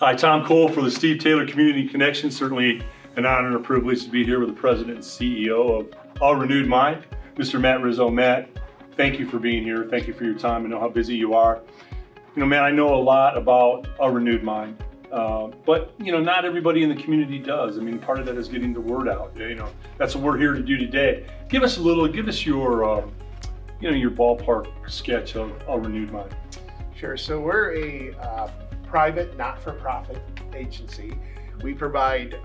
Hi, Tom Cole for the Steve Taylor Community Connection. Certainly an honor and a privilege to be here with the President and CEO of All Renewed Mind, Mr. Matt Rizzo. Matt, thank you for being here. Thank you for your time. I know how busy you are. You know, Matt, I know a lot about All Renewed Mind, but you know, not everybody in the community does. I mean, part of that is getting the word out. You know, that's what we're here to do today. Give us your, your ballpark sketch of All Renewed Mind. Sure. So we're a private, not-for-profit agency. We provide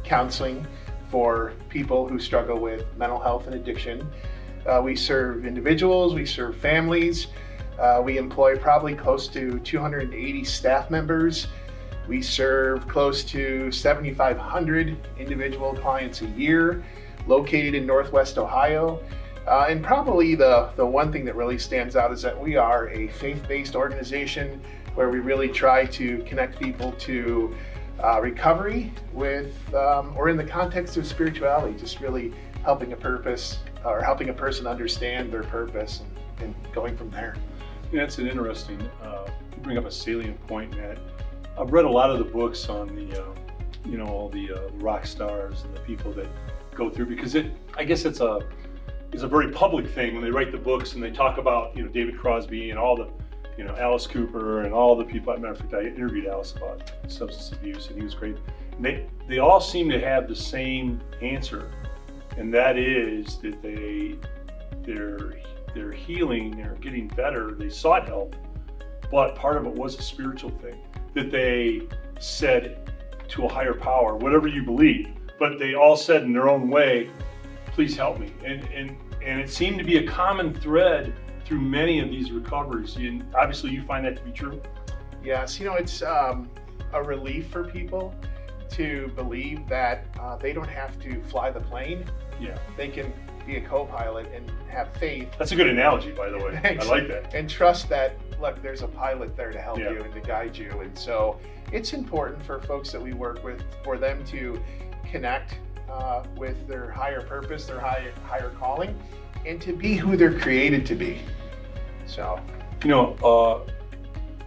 counseling for people who struggle with mental health and addiction. We serve individuals, we serve families. We employ probably close to 280 staff members. We serve close to 7,500 individual clients a year, located in Northwest Ohio. And probably the one thing that really stands out is that we are a faith-based organization where we really try to connect people to recovery with, or in the context of spirituality, just really helping a person understand their purpose and going from there. Yeah, that's an interesting, you bring up a salient point, Matt. I've read a lot of the books on the, all the rock stars and the people that go through, because I guess it's a very public thing when they write the books and they talk about, David Crosby and all the, Alice Cooper and all the people. As a matter of fact, I interviewed Alice about substance abuse and he was great. And they all seem to have the same answer, and that is that they're healing, they're getting better, they sought help, but part of it was a spiritual thing, that they said to a higher power, whatever you believe, but they all said in their own way, please help me. And it seemed to be a common thread through many of these recoveries. And obviously you find that to be true? Yes, it's a relief for people to believe that they don't have to fly the plane. Yeah. They can be a co-pilot and have faith. That's a good analogy, by the way. I like that. And trust that, look, there's a pilot there to help Yeah. you and to guide you. And so it's important for folks that we work with, for them to connect with their higher purpose, their higher calling, and to be who they're created to be. So,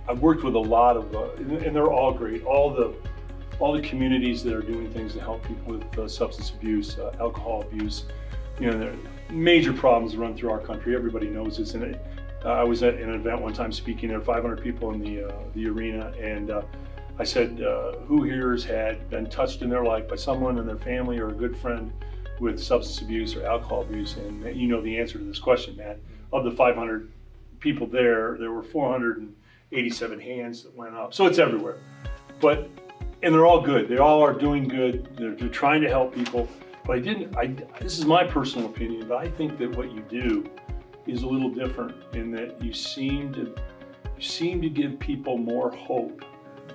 I've worked with a lot of, and they're all great. All the communities that are doing things to help people with substance abuse, alcohol abuse. There are major problems that run through our country. Everybody knows this. And I was at an event one time speaking. There were 500 people in the arena, and I said, who here has been touched in their life by someone in their family or a good friend with substance abuse or alcohol abuse? And you know the answer to this question, Matt. Of the 500 people there were 487 hands that went up. So it's everywhere. And they're all good. They all are doing good. They're trying to help people. But this is my personal opinion, but I think that what you do is a little different in that you seem to give people more hope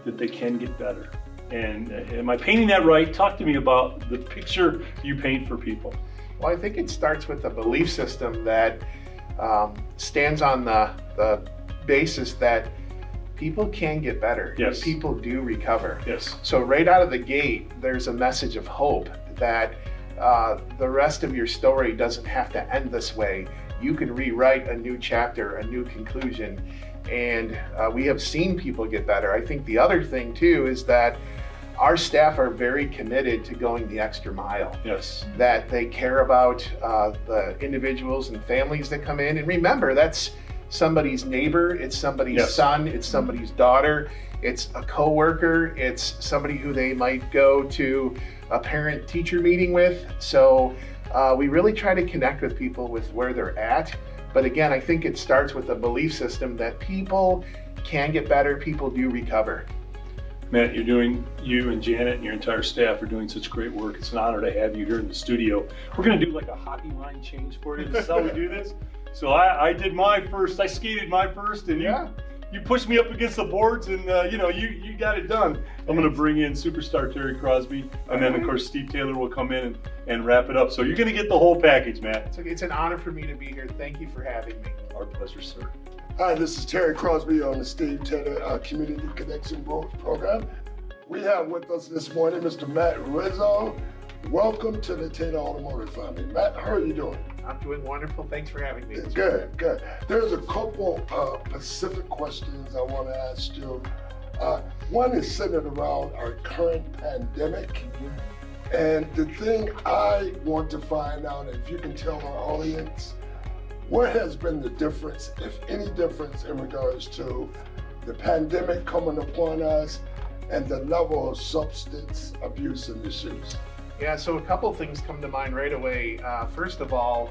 that they can get better. And am I painting that right? Talk to me about the picture you paint for people. Well, I think it starts with a belief system that stands on the basis that people can get better. Yes. People do recover. Yes. So right out of the gate, there's a message of hope that the rest of your story doesn't have to end this way. You can rewrite a new chapter, a new conclusion. And we have seen people get better. I think the other thing too is that our staff are very committed to going the extra mile. Yes. That they care about the individuals and families that come in. And remember, that's somebody's neighbor, it's somebody's Yes. son, it's somebody's daughter, it's a coworker, it's somebody who they might go to a parent-teacher meeting with. So we really try to connect with people with where they're at. But again, I think it starts with a belief system that people can get better, people do recover. Matt, you and Janet and your entire staff are doing such great work. It's an honor to have you here in the studio. We're gonna do like a hockey line change for you. This is how we do this. So I did my first, I skated my first, and you pushed me up against the boards, and you got it done. I'm gonna bring in superstar Terry Crosby, and then of course Steve Taylor will come in and wrap it up. So you're gonna get the whole package, Matt. It's an honor for me to be here. Thank you for having me. Our pleasure, sir. Hi, this is Terry Crosby on the Steve Taylor Community Connection Program. We have with us this morning Mr. Matt Rizzo. Welcome to the Taylor Automotive family. Matt, how are you doing? I'm doing wonderful. Thanks for having me. Good, good. There's a couple specific questions I want to ask you. One is centered around our current pandemic. And the thing I want to find out, if you can tell our audience, what has been the difference, if any difference, in regards to the pandemic coming upon us and the level of substance abuse and misuse? Yeah, so a couple things come to mind right away. First of all,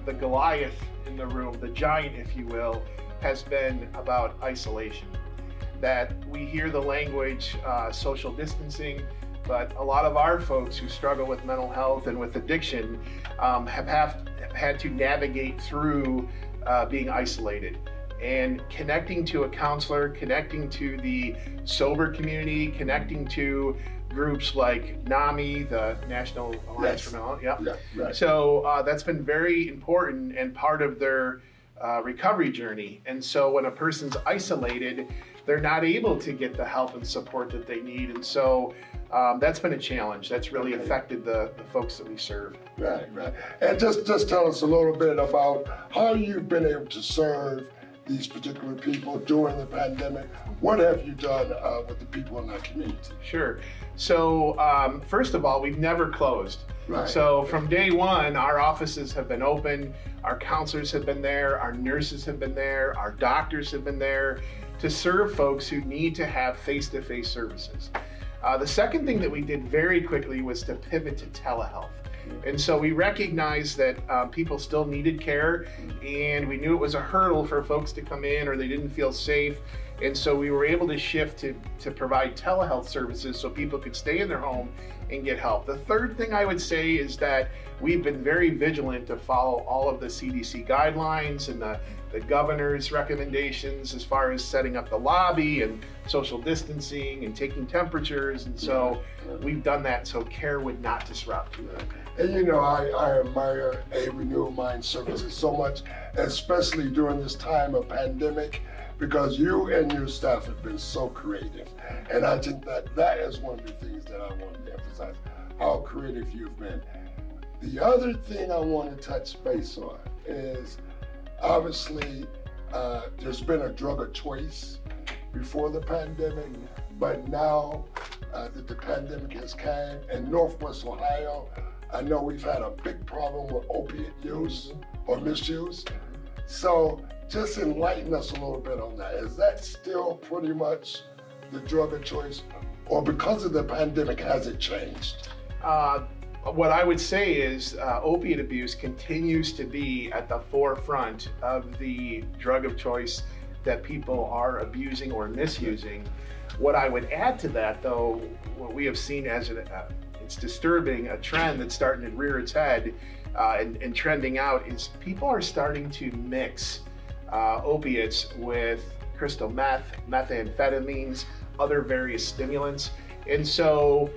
the Goliath in the room, the giant, if you will, has been about isolation. That we hear the language, social distancing, but a lot of our folks who struggle with mental health and with addiction have had to navigate through being isolated. And connecting to a counselor, connecting to the sober community, connecting to groups like NAMI, the National Alliance for Mental Health. Yeah, right. So that's been very important and part of their recovery journey. And so when a person's isolated, they're not able to get the help and support that they need. And so that's been a challenge. That's really affected the folks that we serve. Right. And just tell us a little bit about how you've been able to serve these particular people during the pandemic. What have you done with the people in that community? Sure. So first of all, we've never closed. Right. So from day one, our offices have been open, our counselors have been there, our nurses have been there, our doctors have been there to serve folks who need to have face-to-face services. The second thing that we did very quickly was to pivot to telehealth. And so we recognized that people still needed care, and we knew it was a hurdle for folks to come in or they didn't feel safe. And so we were able to shift to provide telehealth services so people could stay in their home and get help. The third thing I would say is that we've been very vigilant to follow all of the CDC guidelines and the governor's recommendations as far as setting up the lobby and social distancing and taking temperatures. And so we've done that so care would not disrupt. And you know, I admire A Renewal Mind Services so much, especially during this time of pandemic, because you and your staff have been so creative. And I think that is one of the things that I wanted to emphasize, how creative you've been. The other thing I want to touch base on is, obviously, there's been a drug of choice before the pandemic, but now that the pandemic has come in Northwest Ohio, I know we've had a big problem with opiate use or misuse. So just enlighten us a little bit on that. Is that still pretty much the drug of choice, or because of the pandemic, has it changed? What I would say is opiate abuse continues to be at the forefront of the drug of choice that people are abusing or misusing. What I would add to that, though, what we have seen as it's disturbing, a trend that's starting to rear its head and trending out, is people are starting to mix opiates with crystal meth, methamphetamines, other various stimulants. And so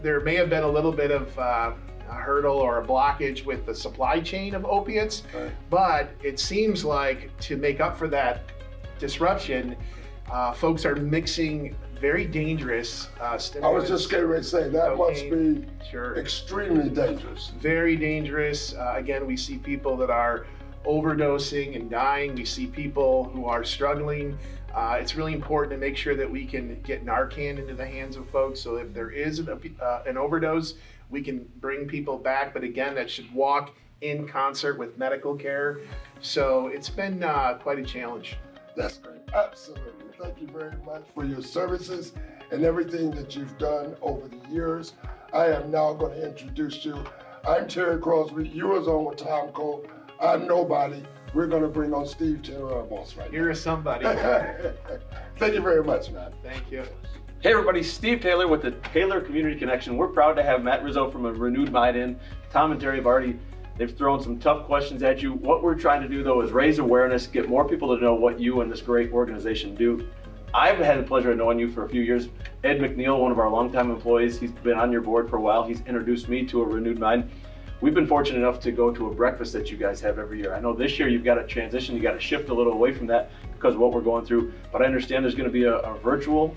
there may have been a little bit of a hurdle or a blockage with the supply chain of opiates, but it seems like to make up for that disruption, folks are mixing very dangerous stimulants. I was just getting ready to say, that cocaine, must be extremely dangerous. Very dangerous. Again, we see people that are overdosing and dying. We see people who are struggling. It's really important to make sure that we can get Narcan into the hands of folks, so if there is an overdose, we can bring people back. But again, that should walk in concert with medical care. So it's been quite a challenge. That's great. Absolutely. Thank you very much for your services and everything that you've done over the years. I am now going to introduce you. I'm Terry Crosby. You was on with Tom Cole. I'm nobody. We're going to bring on Steve Taylor, our boss, right now. You're somebody. Thank you very much, man. Thank you. Hey everybody, Steve Taylor with the Taylor Community Connection. We're proud to have Matt Rizzo from A Renewed Mind in. Tom and Terry have already, they've thrown some tough questions at you. What we're trying to do though is raise awareness, get more people to know what you and this great organization do. I've had the pleasure of knowing you for a few years. Ed McNeil, one of our longtime employees, he's been on your board for a while. He's introduced me to A Renewed Mind. We've been fortunate enough to go to a breakfast that you guys have every year. I know this year you've got to transition, you got to shift a little away from that because of what we're going through, but I understand there's going to be a virtual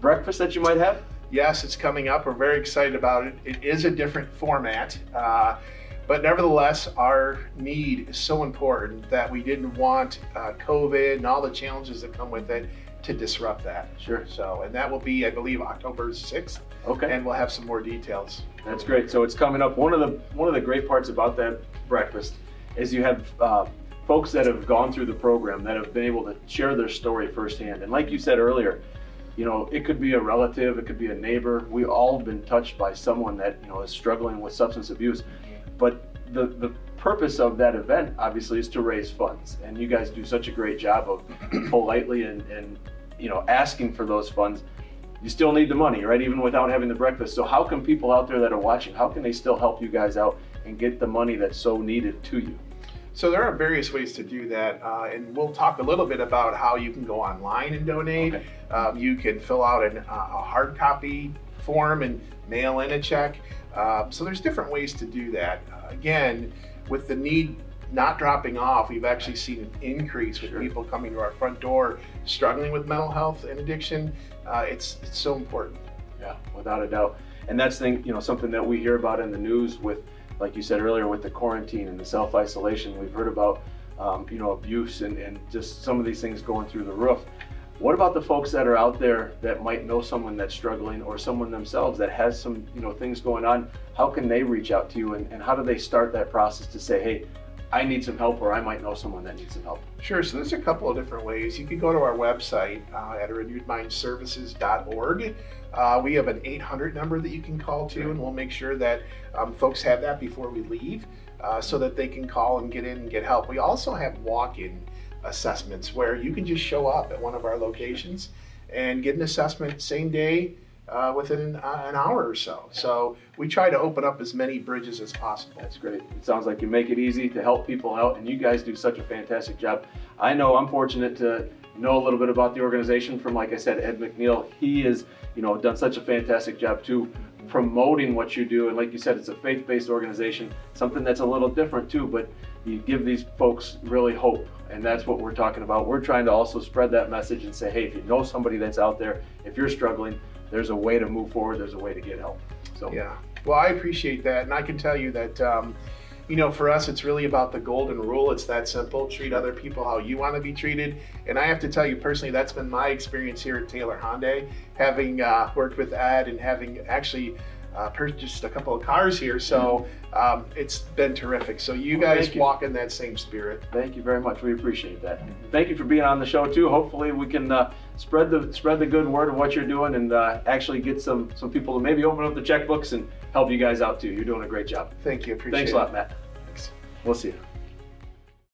breakfast that you might have? Yes, it's coming up. We're very excited about it. It is a different format, but nevertheless, our need is so important that we didn't want COVID and all the challenges that come with it to disrupt that. Sure. So, and that will be, I believe, October 6th. Okay. And we'll have some more details. That's great. So it's coming up. One of the great parts about that breakfast is you have folks that have gone through the program that have been able to share their story firsthand. And like you said earlier, you know, it could be a relative, it could be a neighbor. We all have been touched by someone that, you know, is struggling with substance abuse. But the purpose of that event obviously is to raise funds, and you guys do such a great job of politely and you know, asking for those funds. You still need the money, right? Even without having the breakfast. So how can people out there that are watching, how can they still help you guys out and get the money that's so needed to you? So there are various ways to do that, and we'll talk a little bit about how you can go online and donate. Okay. You can fill out a hard copy form and mail in a check. So there's different ways to do that. Again, with the need not dropping off, we've actually seen an increase with people coming to our front door struggling with mental health and addiction. It's so important. Yeah, without a doubt. And that's you know, something that we hear about in the news with, like you said earlier, with the quarantine and the self-isolation. We've heard about you know, abuse and just some of these things going through the roof. What about the folks that are out there that might know someone that's struggling, or someone themselves that has some, you know, things going on? How can they reach out to you, and how do they start that process to say, hey, I need some help, or I might know someone that needs some help? Sure, so there's a couple of different ways. You can go to our website at renewedmindservices.org. We have an 800 number that you can call to, and we'll make sure that folks have that before we leave so that they can call and get in and get help. We also have walk-in assessments where you can just show up at one of our locations and get an assessment same day within an hour or so. So we try to open up as many bridges as possible. That's great. It sounds like you make it easy to help people out, and you guys do such a fantastic job. I know I'm fortunate to know a little bit about the organization from, like I said, Ed McNeil. He has, you know, done such a fantastic job too, promoting what you do. And like you said, it's a faith-based organization, something that's a little different too, but you give these folks really hope. And that's what we're talking about. We're trying to also spread that message and say, hey, if you know somebody that's out there, if you're struggling, there's a way to move forward, there's a way to get help. So yeah, well, I appreciate that. And I can tell you that, you know, for us, it's really about the golden rule. It's that simple. Treat other people how you want to be treated. And I have to tell you personally, that's been my experience here at Taylor Hyundai, having worked with Ed and having actually purchased a couple of cars here. So it's been terrific. So you guys walk in that same spirit. Thank you very much. We appreciate that. Thank you for being on the show too. Hopefully we can spread the good word of what you're doing, and actually get some people to maybe open up the checkbooks and help you guys out too. You're doing a great job. Thank you. Appreciate it. Thanks a lot, Matt. Thanks. We'll see you.